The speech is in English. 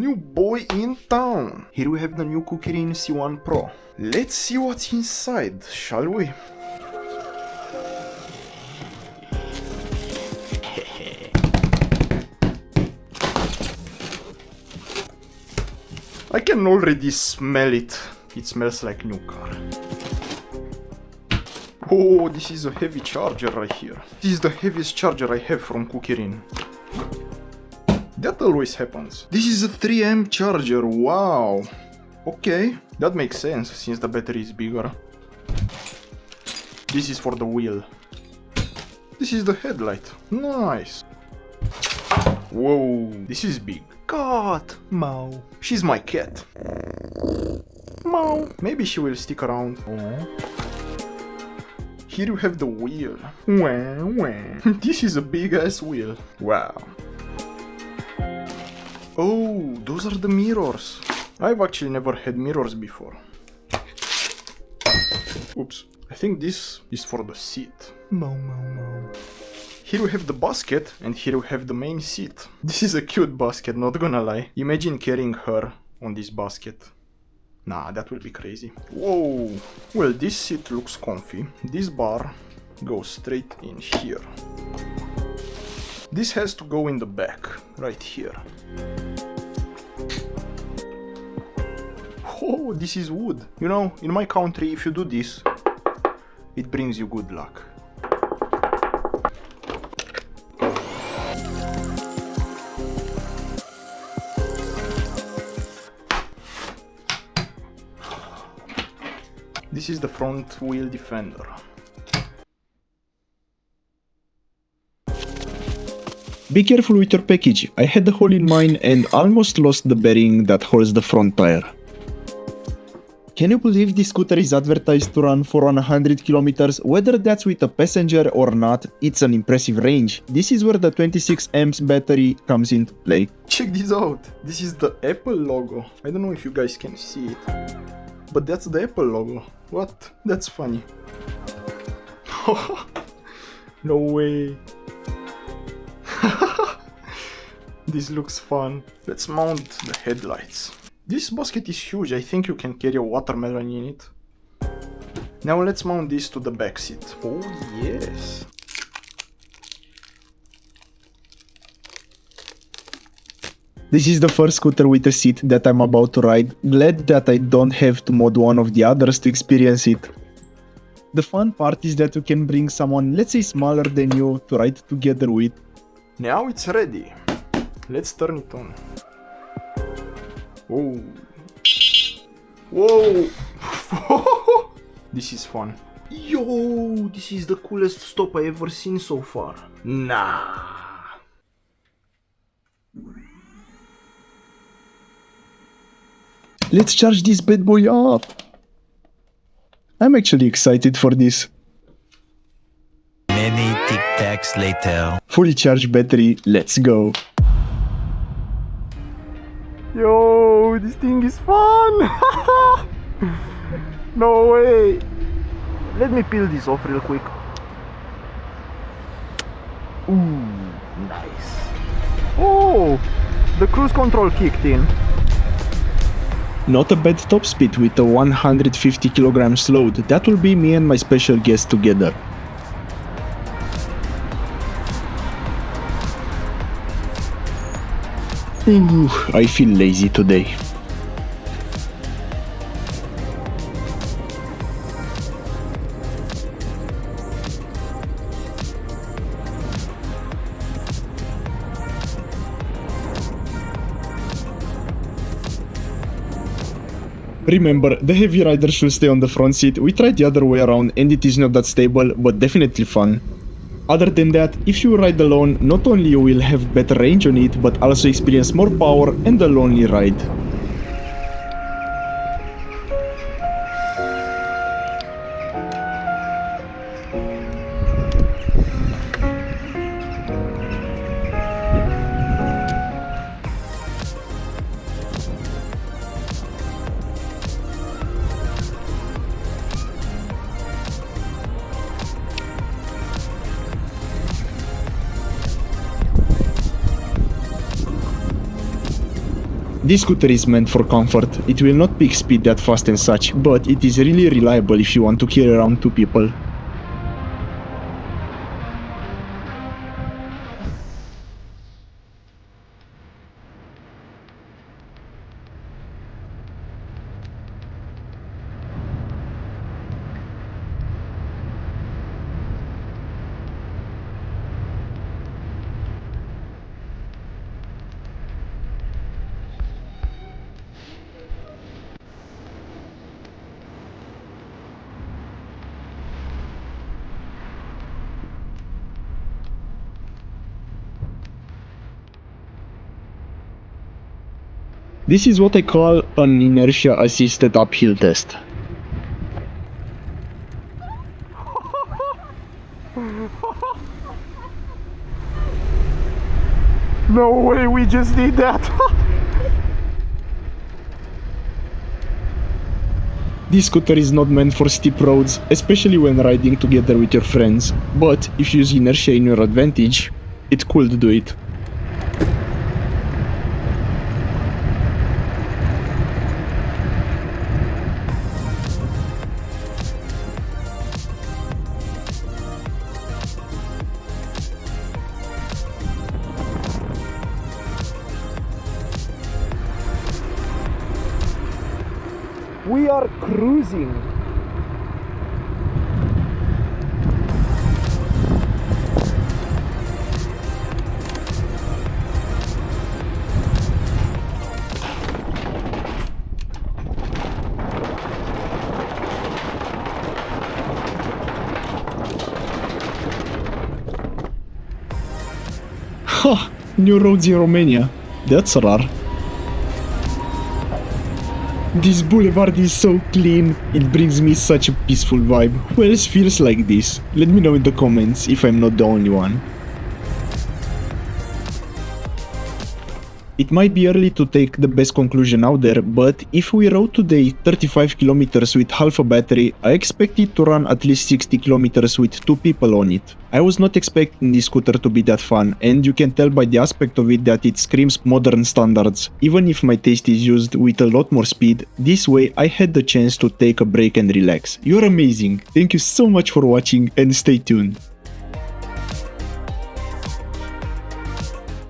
new boy in town. Here we have the new Kukirin C1 Pro. Let's see what's inside, shall we? I can already smell it. It smells like new car. Oh, this is a heavy charger right here. This is the heaviest charger I have from Kukirin. That always happens. This is a 3 amp charger, wow. Okay, that makes sense since the battery is bigger. This is for the wheel. This is the headlight, nice. Whoa, this is big. Cat, Mao. She's my cat. Mao. Maybe she will stick around. Oh. Here you have the wheel. Wah, wah. This is a big ass wheel. Wow. Oh, those are the mirrors. I've actually never had mirrors before. Oops. I think this is for the seat. Mau, mau, mau. Here we have the basket, and here we have the main seat. This is a cute basket, not gonna lie. Imagine carrying her on this basket. Nah, that will be crazy. Whoa! Well, this seat looks comfy. This bar goes straight in here. This has to go in the back, right here. Oh, this is wood. You know, in my country, if you do this, it brings you good luck. This is the front wheel defender. Be careful with your package. I had a hole in mine and almost lost the bearing that holds the front tire. Can you believe this scooter is advertised to run for 100 kilometers? Whether that's with a passenger or not, it's an impressive range. This is where the 26 amps battery comes into play. Check this out. This is the Apple logo. I don't know if you guys can see it, but that's the Apple logo. What? That's funny. No way. This looks fun. Let's mount the headlights. This basket is huge. I think you can carry a watermelon in it. Now let's mount this to the back seat. Oh yes. This is the first scooter with a seat that I'm about to ride. Glad that I don't have to mod one of the others to experience it. The fun part is that you can bring someone, let's say smaller than you, to ride together with. Now it's ready. Let's turn it on. Whoa. Whoa. This is fun. Yo, this is the coolest stop I ever seen so far. Nah. Let's charge this bad boy up. I'm actually excited for this. Many tic-tacs later. Fully charged battery, let's go. Yo, this thing is fun! No way! Let me peel this off real quick. Ooh, nice. Oh, the cruise control kicked in. Not a bad top speed with a 150 kilograms load. That will be me and my special guest together. Ooh, I feel lazy today. Remember, the heavy rider should stay on the front seat. We tried the other way around and it is not that stable, but definitely fun. Other than that, if you ride alone, not only you will have better range on it, but also experience more power and a lonely ride. This scooter is meant for comfort. It will not pick speed that fast and such, but it is really reliable if you want to carry around 2 people. This is what I call an inertia-assisted uphill test. No way, we just did that! This scooter is not meant for steep roads, especially when riding together with your friends, but if you use inertia in your advantage, it could do it. We are cruising. Ha! New roads in Romania. That's rare. This boulevard is so clean, it brings me such a peaceful vibe. Who else feels like this? Let me know in the comments if I'm not the only one. It might be early to take the best conclusion out there, but if we rode today 35 kilometers with half a battery, I expect it to run at least 60 kilometers with 2 people on it. I was not expecting this scooter to be that fun, and you can tell by the aspect of it that it screams modern standards. Even if my taste is used with a lot more speed, this way I had the chance to take a break and relax. You're amazing! Thank you so much for watching and stay tuned!